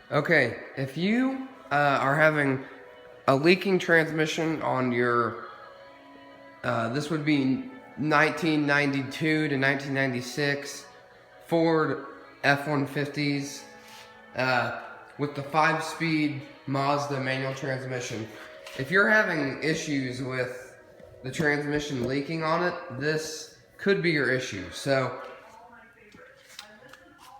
Okay, if you are having a leaking transmission on your, this would be 1992 to 1996 Ford F-150s with the 5-speed Mazda manual transmission. If you're having issues with the transmission leaking on it, this could be your issue. So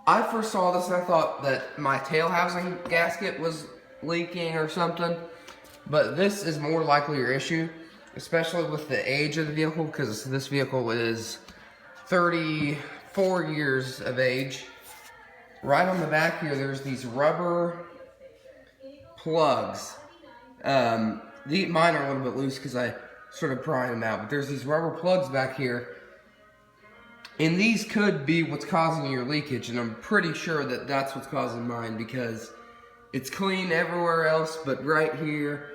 I first saw this and I thought that my tail housing gasket was leaking or something, but this is more likely your issue, especially with the age of the vehicle, because this vehicle is 34 years of age. Right on the back here, there's these rubber plugs. Mine are a little bit loose because I sort of prying them out, but there's these rubber plugs back here. And these could be what's causing your leakage, and I'm pretty sure that that's what's causing mine because it's clean everywhere else, but right here,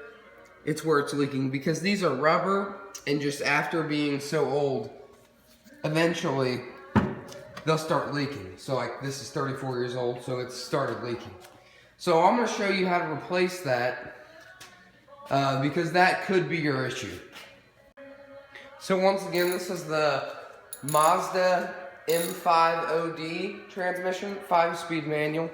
it's where it's leaking because these are rubber, and just after being so old, eventually, they'll start leaking. So like this is 34 years old, so it's started leaking. So I'm going to show you how to replace that because that could be your issue. So once again, this is the Mazda M5OD transmission, 5-speed manual.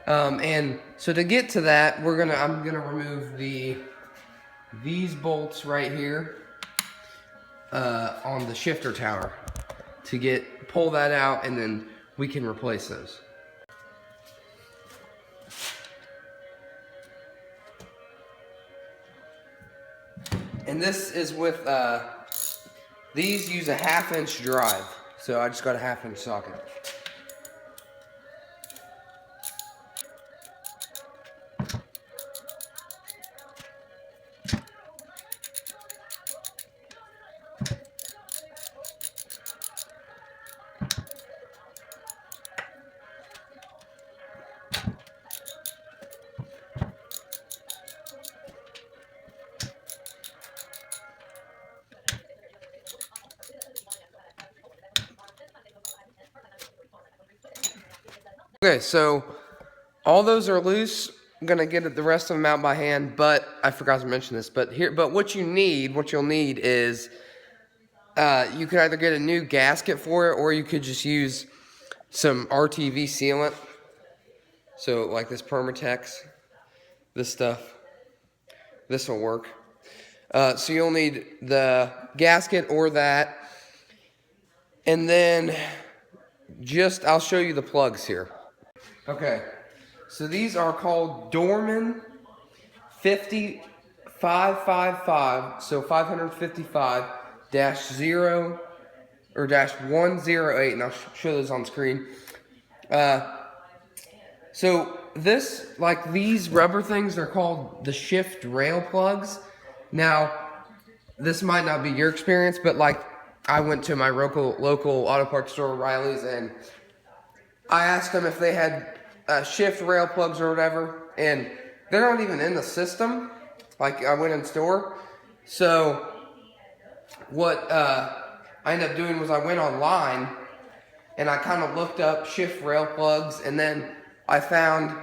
And so to get to that, I'm gonna remove these bolts right here on the shifter tower to pull that out, and then we can replace those. And this is with these use a 1/2-inch drive, so I just got a 1/2-inch socket. Okay, so all those are loose. I'm gonna get the rest of them out by hand, but I forgot to mention this. But what you'll need is you could either get a new gasket for it, or you could just use some RTV sealant. So like this Permatex, this stuff, this will work. So you'll need the gasket or that, and then I'll show you the plugs here. Okay, so these are called Dorman 555, so 555-0 or -108, and I'll show those on screen. So these rubber things, they're called the shift rail plugs. Now, this might not be your experience, but like I went to my local auto parts store, O'Reilly's, and I asked them if they had shift rail plugs or whatever, and they're not even in the system. Like, I went in store. So what I ended up doing was I went online and I kind of looked up shift rail plugs, and then I found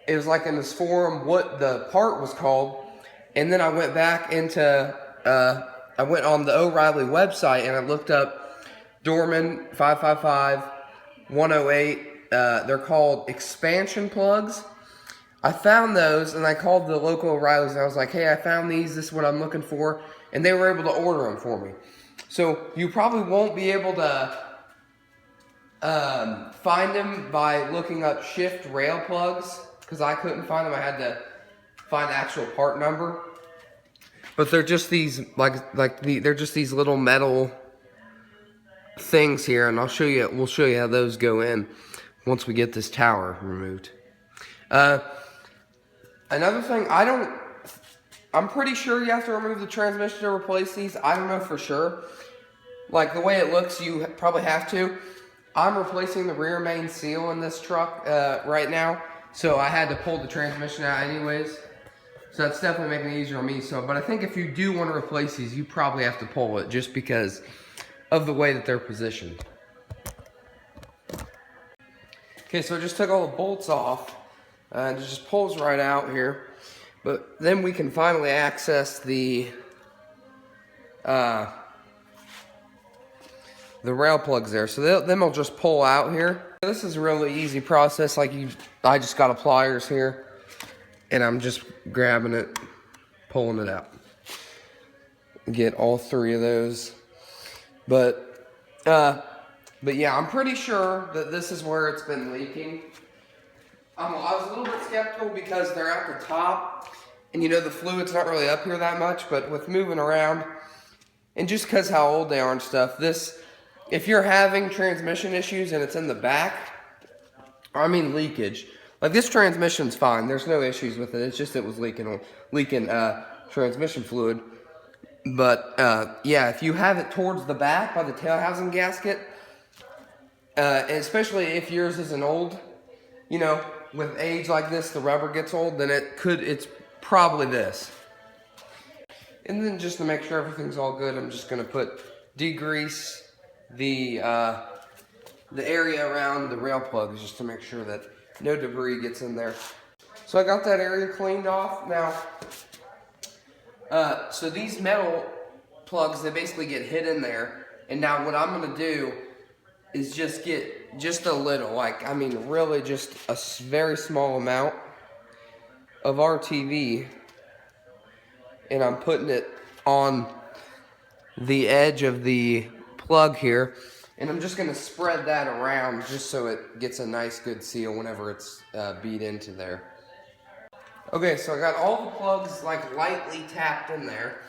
it was like in this forum what the part was called, and then I went back into I went on the O'Reilly website and I looked up Dorman 555-108. They're called expansion plugs. I found those and I called the local O'Reilly's and I was like, hey, I found these. This is what I'm looking for. And they were able to order them for me. So you probably won't be able to find them by looking up shift rail plugs, because I couldn't find them. I had to find the actual part number. But they're just these they're just these little metal things here, and we'll show you how those go in once we get this tower removed. Another thing, I'm pretty sure you have to remove the transmission to replace these. I don't know for sure. Like the way it looks, you probably have to. I'm replacing the rear main seal in this truck right now, so I had to pull the transmission out anyways. So that's definitely making it easier on me. But I think if you do want to replace these, you probably have to pull it just because of the way that they're positioned. Okay, so I just took all the bolts off. It just pulls right out here. But then we can finally access the rail plugs there. So then they'll just pull out here. This is a really easy process. I just got a pliers here, and I'm just grabbing it, pulling it out. Get all three of those. But yeah, I'm pretty sure that this is where it's been leaking. I was a little bit skeptical because they're at the top, and the fluid's not really up here that much, but with moving around, and just because how old they are and stuff, if you're having transmission issues and it's in the back, leakage, like this transmission's fine, there's no issues with it, it's just it was leaking transmission fluid. But yeah, if you have it towards the back by the tail housing gasket, and especially if yours is an old, with age like this, the rubber gets old, then it's probably this. And then just to make sure everything's all good, I'm just gonna degrease the area around the rail plugs just to make sure that no debris gets in there. So I got that area cleaned off. Now, so these metal plugs, they basically get hit in there. And now what I'm gonna do is just get just a little, really just a very small amount of RTV, and I'm putting it on the edge of the plug here, and I'm just gonna spread that around just so it gets a nice good seal whenever it's beat into there. Okay, so I got all the plugs lightly tapped in there.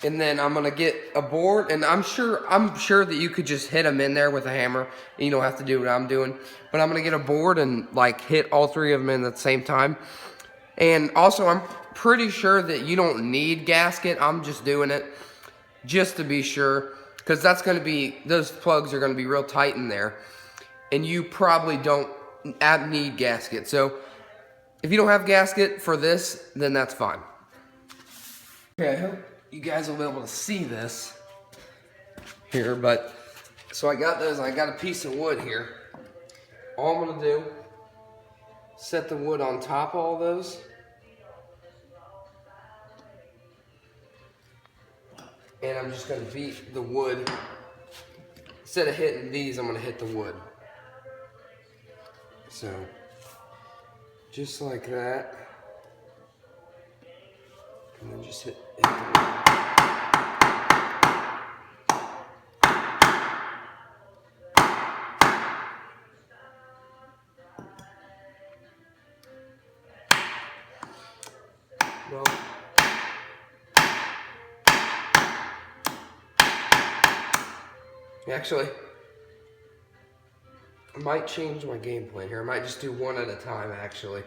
And then I'm gonna get a board, and I'm sure that you could just hit them in there with a hammer. And you don't have to do what I'm doing. But I'm gonna get a board and hit all three of them in at the same time. And also, I'm pretty sure that you don't need gasket. I'm just doing it just to be sure, because those plugs are gonna be real tight in there, and you probably don't need gasket. So if you don't have gasket for this, then that's fine. Okay, I hope you guys will be able to see this here, but so I got a piece of wood here. All I'm gonna do, set the wood on top of all those, and I'm just gonna beat the wood. Instead of hitting these, I'm gonna hit the wood. So just like that, and then just hit the wood. Well, actually, I might change my game plan here. I might just do one at a time, actually.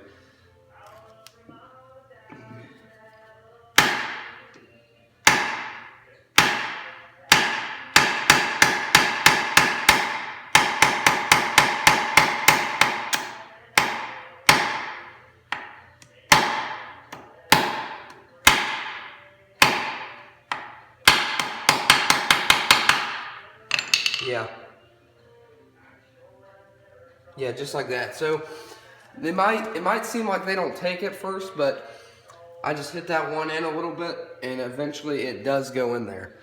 Yeah, just like that. So it might seem like they don't take it first, but I just hit that one in a little bit, and eventually it does go in there.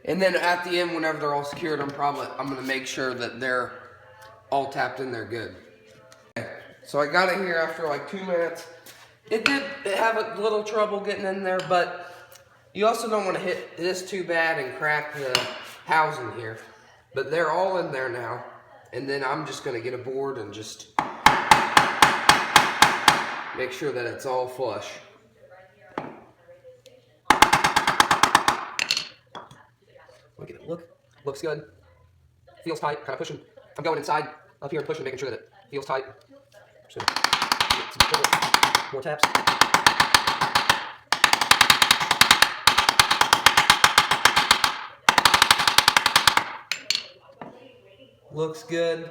And then at the end, whenever they're all secured, I'm gonna make sure that they're all tapped in there good. Okay, so I got it here after 2 minutes. It did have a little trouble getting in there, but you also don't want to hit this too bad and crack the housing here. But they're all in there now. And then I'm just going to get a board and just make sure that it's all flush. Look at it. Looks good. Feels tight. Kind of pushing. I'm going inside up here and pushing, making sure that it feels tight. So, get some more taps. Looks good.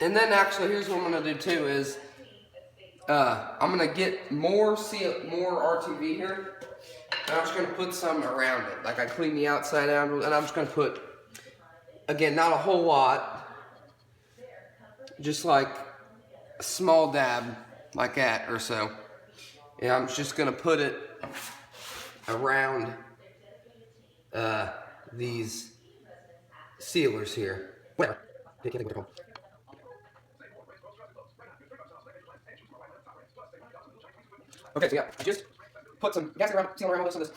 And then actually, here's what I'm gonna do too is I'm gonna get more RTV here, and I'm just gonna put some around it. I clean the outside out, and I'm just gonna put Again, not a whole lot, just like a small dab like that or so. And I'm just gonna put it around these sealers here. Whatever. Can't think what they're called. Okay, so yeah, I just put some gasket around, sealer around this on this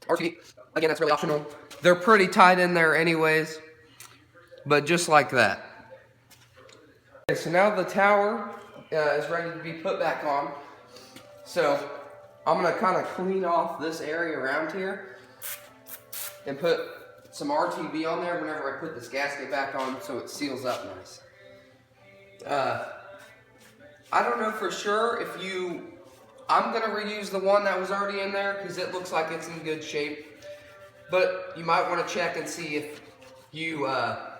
RTD. Again, that's really optional. They're pretty tight in there anyways, but just like that. Okay, so now the tower is ready to be put back on. So I'm gonna kind of clean off this area around here and put some RTV on there whenever I put this gasket back on so it seals up nice. I don't know for sure if I'm gonna reuse the one that was already in there because it looks like it's in good shape. But you might want to check and see if you have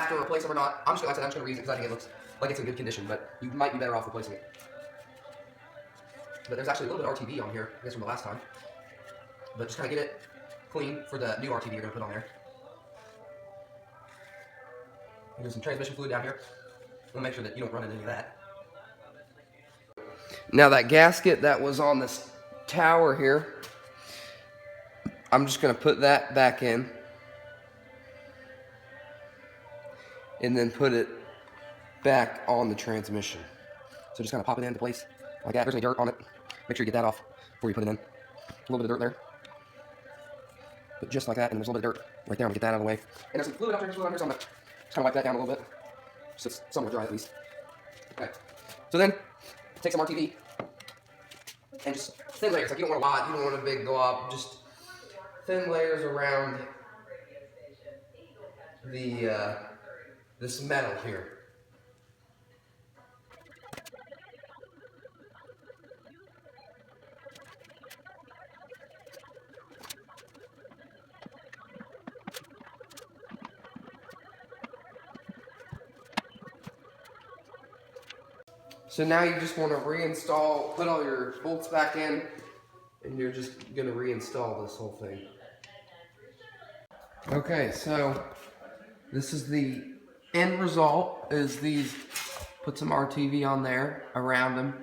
to replace them or not. I'm just gonna reuse it because I think it looks like it's in good condition, but you might be better off replacing it. But there's actually a little bit of RTV on here, I guess from the last time. But just kind of get it clean for the new RTV you're gonna put on there. There's some transmission fluid down here. We'll make sure that you don't run into any of that. Now that gasket that was on this tower here, I'm just going to put that back in and then put it back on the transmission. So just kind of pop it into place like that. There's any dirt on it. Make sure you get that off before you put it in. A little bit of dirt there. But just like that, and there's a little bit of dirt right there. I'm going to get that out of the way. And there's some fluid out there, so I'm going to just kind of wipe that down a little bit. So it's somewhat dry at least. Okay. So then, take some RTV and just thin layers. Like you don't want a lot, you don't want a big glob. Just thin layers around the this metal here. So now you just want to reinstall, put all your bolts back in, and you're just going to reinstall this whole thing. Okay, so this is the end result, is these, put some RTV on there, around them,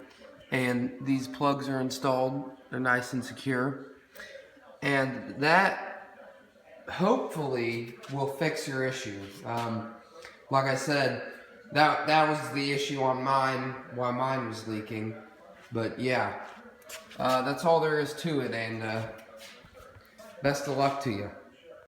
and these plugs are installed. They're nice and secure. And that hopefully will fix your issue. Like I said, that was the issue on mine, why mine was leaking. But yeah, that's all there is to it, and best of luck to you.